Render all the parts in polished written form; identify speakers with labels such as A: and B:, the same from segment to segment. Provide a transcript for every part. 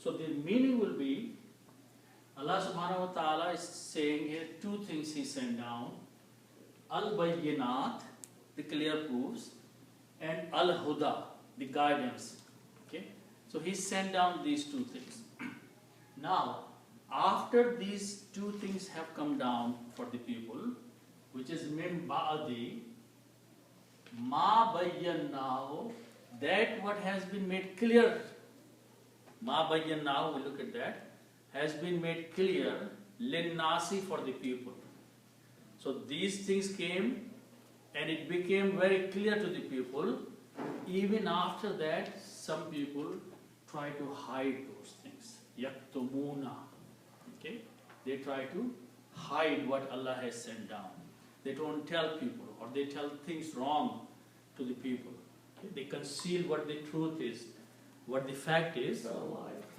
A: So the meaning will be, Allah subhanahu wa ta'ala is saying here two things He sent down. Al-Bayyinat, the clear proofs, and Al-Huda, the guidance. Okay? So He sent down these two things. Now, after these two things have come down for the people, which is min ba'di, ma bayyanahu, that what has been made clear, ma bayyanahu, we look at that, has been made clear, linnasi, for the people. So these things came and it became very clear to the people. Even after that, some people try to hide those things. Yaktumuna. Okay? They try to hide what Allah has sent down. They don't tell people, or they tell things wrong to the people. Okay? They conceal what the truth is, what the fact is.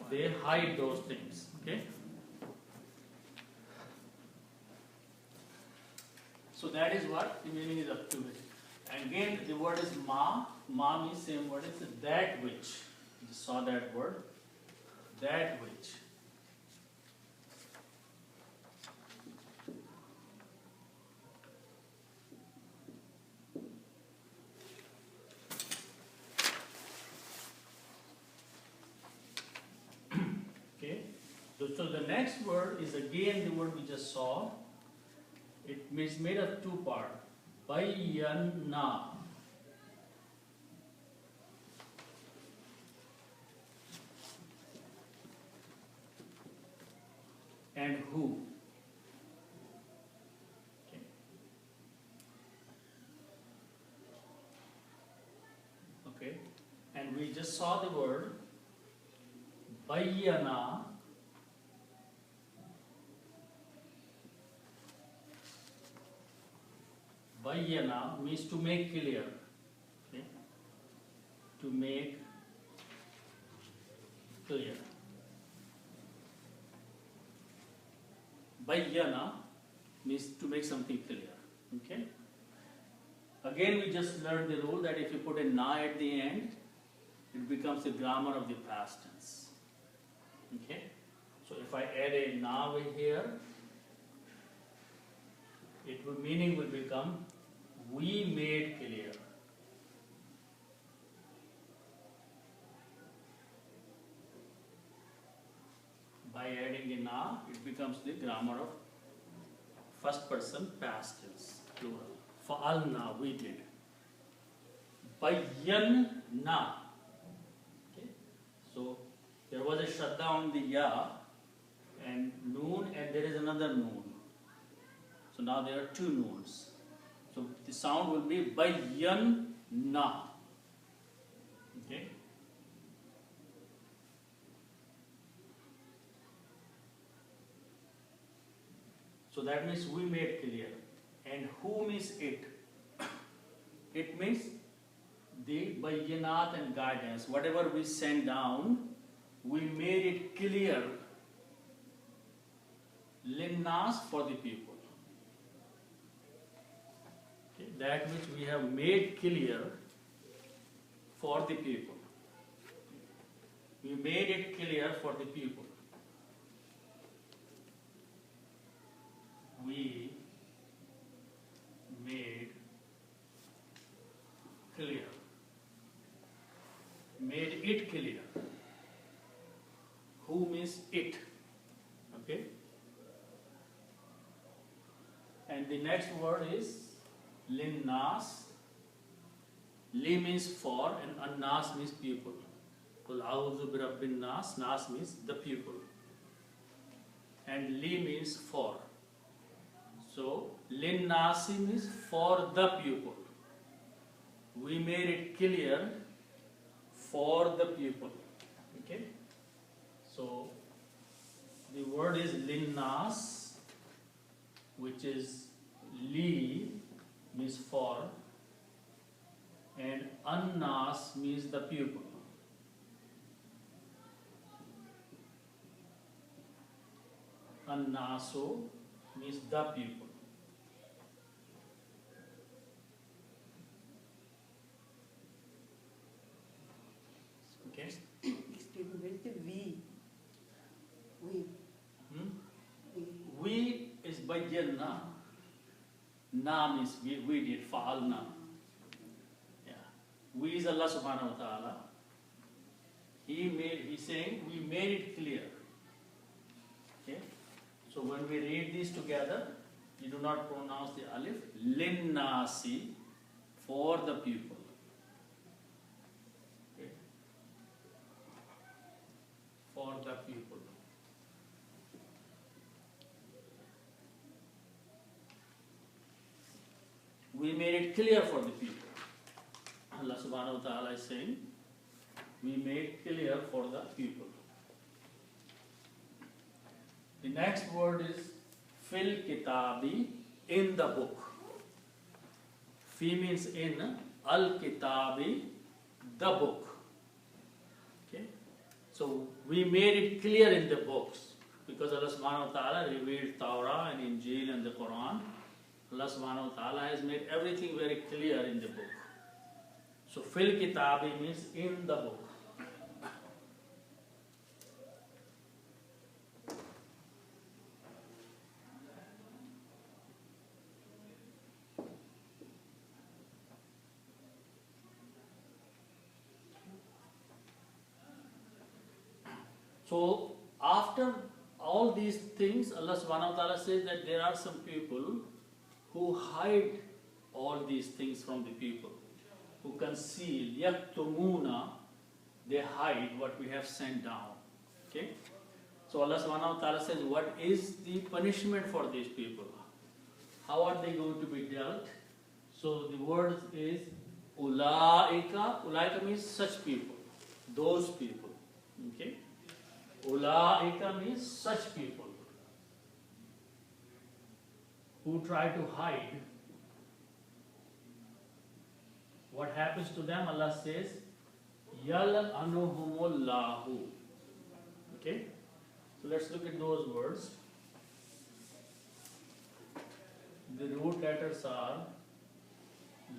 A: They hide those things. Okay? So that is what the meaning is up to it. And again, the word is ma. Ma means same word. It's that which. You saw that word. That which. Okay. So the next word is again the word we just saw. It is made of two parts. Bayyana. And who. Okay. Okay. And we just saw the word Bayyana. Bayyana means to make clear. Okay? To make clear. Bayyana means to make something clear. Okay? Again, we just learned the rule that if you put a na at the end, it becomes the grammar of the past tense. Okay? So if I add a na over here, meaning will become we made clear. By adding a na, it becomes the grammar of first person past tense, plural. Fa'alna, we did. Bayyanna. Okay? So there was a shadda on the ya and noon, and there is another noon. So now there are two noons. So the sound will be bayyanna. Okay? So that means we made clear. And who means it? It means the bayyanat and guidance. Whatever we send down, we made it clear. Linnas, for the people. Okay, that which we have made clear for the people. We made it clear for the people. We made clear. Made it clear. Who means it? Okay? And the next word is linnas. Li means for and annas means people. Qul a'udhu bi rabbin nas. Nas means the people. And li means for. So linnasi means for the people. We made it clear for the people. Okay? So the word is linnas, which is li means for, and annas means the people. Annaso means the people. Okay?
B: Excuse me, where is the we?
A: here na. Na means we did, fa'alna. Yeah. We is Allah subhanahu wa ta'ala. He's saying we made it clear. Okay? So when we read these together, you do not pronounce the alif. Linnasi, for the people. Okay? For the people. We made it clear for the people. Allah subhanahu wa ta'ala is saying, we made clear for the people. The next word is fil kitabi, in the book. Fi means in, al kitabi, the book. Okay? So we made it clear in the books because Allah subhanahu wa ta'ala revealed Torah and Injil and the Quran. Allah subhanahu wa ta'ala has made everything very clear in the book. So fil kitabi means in the book. So after all these things, Allah subhanahu wa ta'ala says that there are some people who hide all these things from the people, who conceal, yaktumuna, they hide what we have sent down. Okay? So Allah subhanahu wa ta'ala says, what is the punishment for these people? How are they going to be dealt? So the word is ulaika. Ulaika means such people, those people. Okay? Ulaika means such people who try to hide. What happens to them? Allah says, yal'anuhumullahu. Okay? So let's look at those words. The root letters are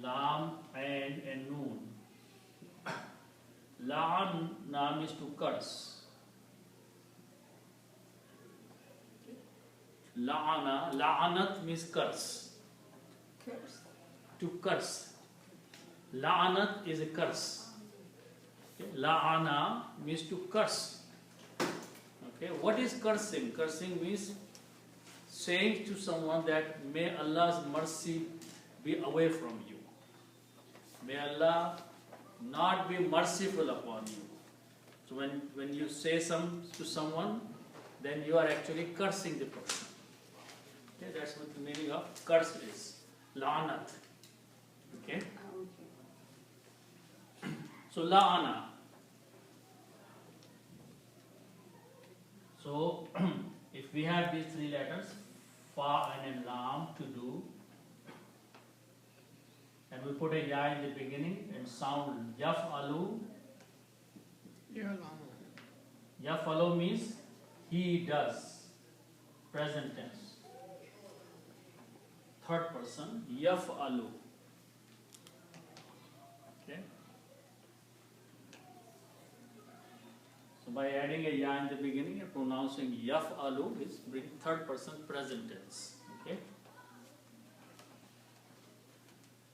A: lam, ain, and noon. La'an, nam is to curse. La'ana, la'anat means curse.
B: Curse.
A: To curse. La'anat is a curse. Okay. La'ana means to curse. Okay. What is cursing? Cursing means saying to someone that may Allah's mercy be away from you. May Allah not be merciful upon you. So when you say to someone, then you are actually cursing the person. Okay, that's what the meaning of curse is. La'anat. Okay? So la'ana. So if we have these three letters, fa and a lam, to do, and we put a ya in the beginning and sound yaf'alu. Yaf'alu means he does. Present tense. Third person, yaf'alu. Okay? So by adding a ya in the beginning and pronouncing yaf'alu is bring third person present tense. Okay?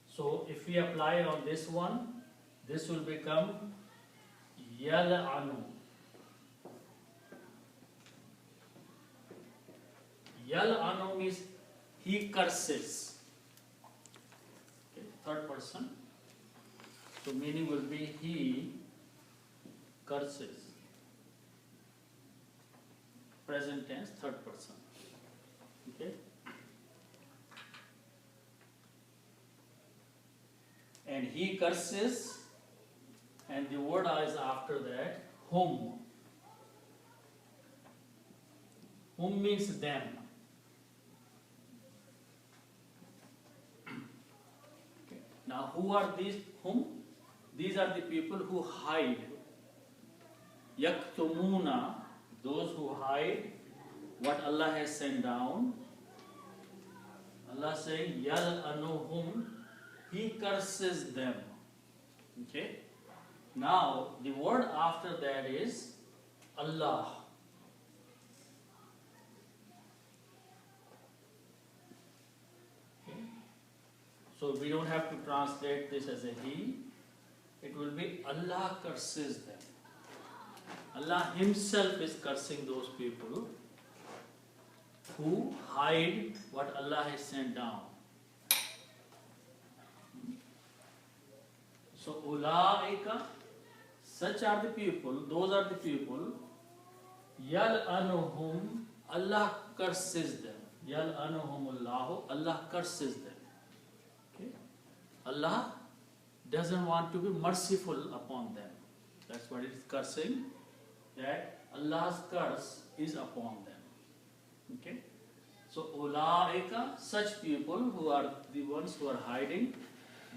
A: So if we apply on this one, this will become yal'anu. Yal'anu means he curses. Okay, third person. So meaning will be he curses. Present tense, third person. Okay. And he curses, and the word is after that, whom. Whom means them. Okay. Now, who are these whom? These are the people who hide. Yaktumuna, those who hide what Allah has sent down. Allah saying, yal'anuhum, he curses them. Okay? Now, the word after that is Allah. So we don't have to translate this as a he. It will be Allah curses them. Allah Himself is cursing those people who hide what Allah has sent down. So ulaika, such are the people, those are the people, yal'anuhum, Allah curses them. Yal'anuhumullahu, Allah curses them. Okay? Allah doesn't want to be merciful upon them. That's what it is cursing, that Allah's curse is upon them. Okay? So ulaika, such people who are the ones who are hiding,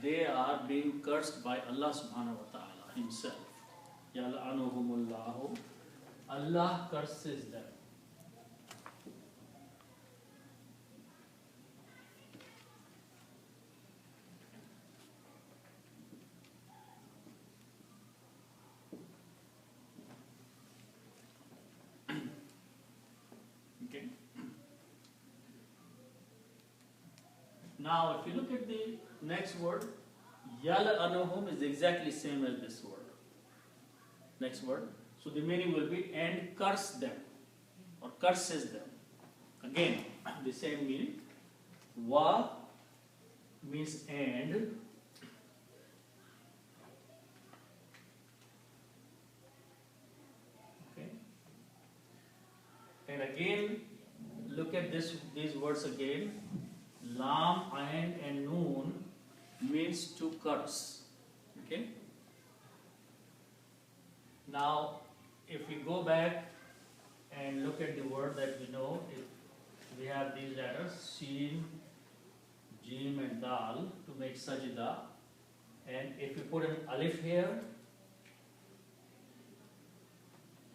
A: they are being cursed by Allah subhanahu wa ta'ala Himself. Yal'anuhumullahu, Allah curses them. Okay. Now, if you look at the next word, yal'anuhum is exactly same as this word. Next word. So the meaning will be and curse them or curses them. Again, the same meaning. Wa means and. Okay. And again, look at these words again. Lam, ayn and noon means to curse. Okay. Now, if we go back and look at the word that we know, we have these letters, Shin, Jim and Dal to make sajda. And if we put an alif here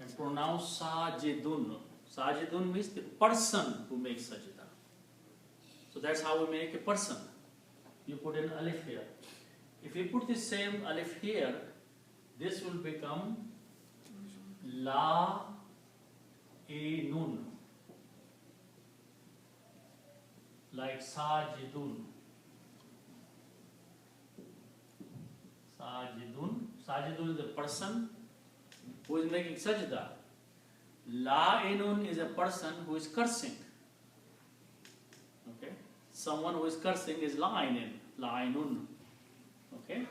A: and pronounce sajidun, sajidun means the person who makes sajda. So that's how we make a person. You put an alif here. If you put the same alif here, this will become La e nun, like sajidun. Sajidun. Sajidun is a person who is making sajda. La e nun is a person who is cursing. Okay? Someone who is cursing is la'inin, la'inun. Okay?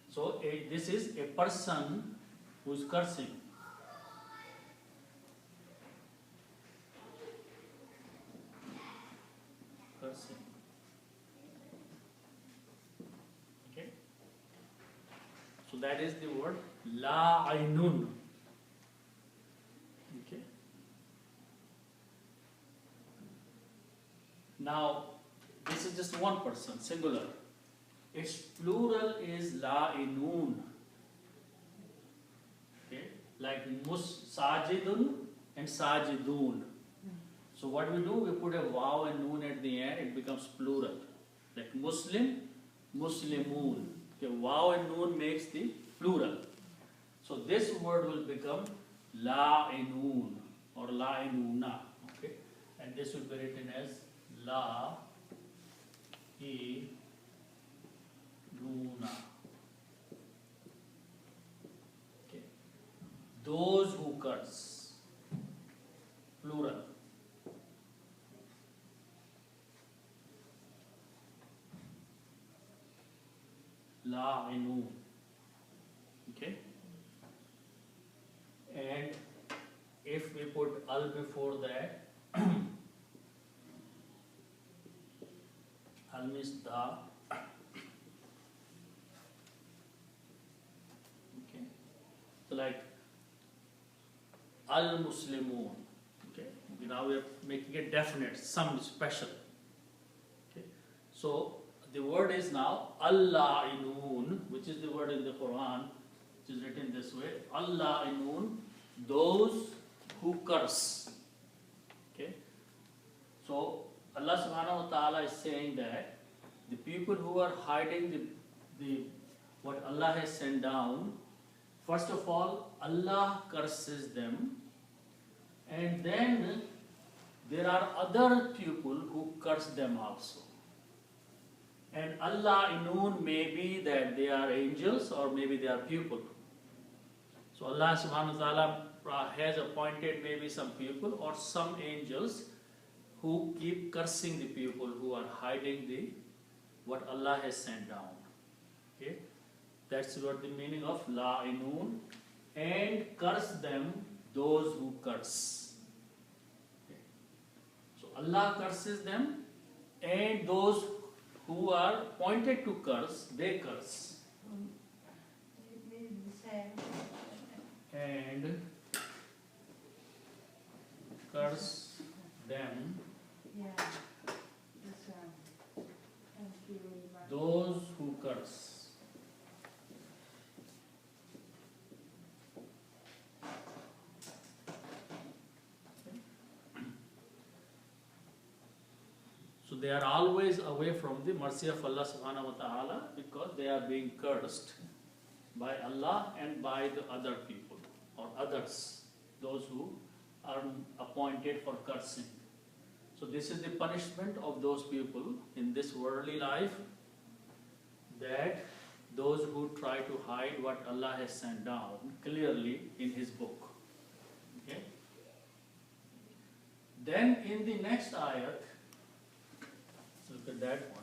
A: So this is a person who is cursing. Cursing. Okay? So that is the word la'inun. Okay? Now, this is just one person, singular. Its plural is la'inun. Okay? Like sajidun and sajidun. So what we do, we put a waw and noon at the end, it becomes plural. Like Muslim, Muslimun. Okay, waw and noon makes the plural. So this word will become la'inun or la'inuna. Okay? And this will be written as La e Luna. Okay. Those who curse. Plural. La'inu. Okay. And if we put al before that, al means the. Okay. So like al Muslimun. Okay. Now we are making it definite, some special. Okay. So the word is now al-la'inun, which is the word in the Quran, which is written this way. Al-la'inun, those who curse. Okay. So Allah subhanahu wa ta'ala is saying that the people who are hiding the what Allah has sent down, first of all, Allah curses them, and then there are other people who curse them also. And Allah Inun may be that they are angels or maybe they are people. So Allah subhanahu wa ta'ala has appointed maybe some people or some angels who keep cursing the people who are hiding the what Allah has sent down. Okay? That's what the meaning of la'inun, and curse them those who curse. Okay. So Allah curses them, and those who are pointed to curse, they curse. And curse them those who curse. So they are always away from the mercy of Allah subhanahu wa ta'ala because they are being cursed by Allah and by the other people or others, those who are appointed for cursing. So this is the punishment of those people in this worldly life, that those who try to hide what Allah has sent down clearly in His book. Okay? Then in the next ayat, look at that one.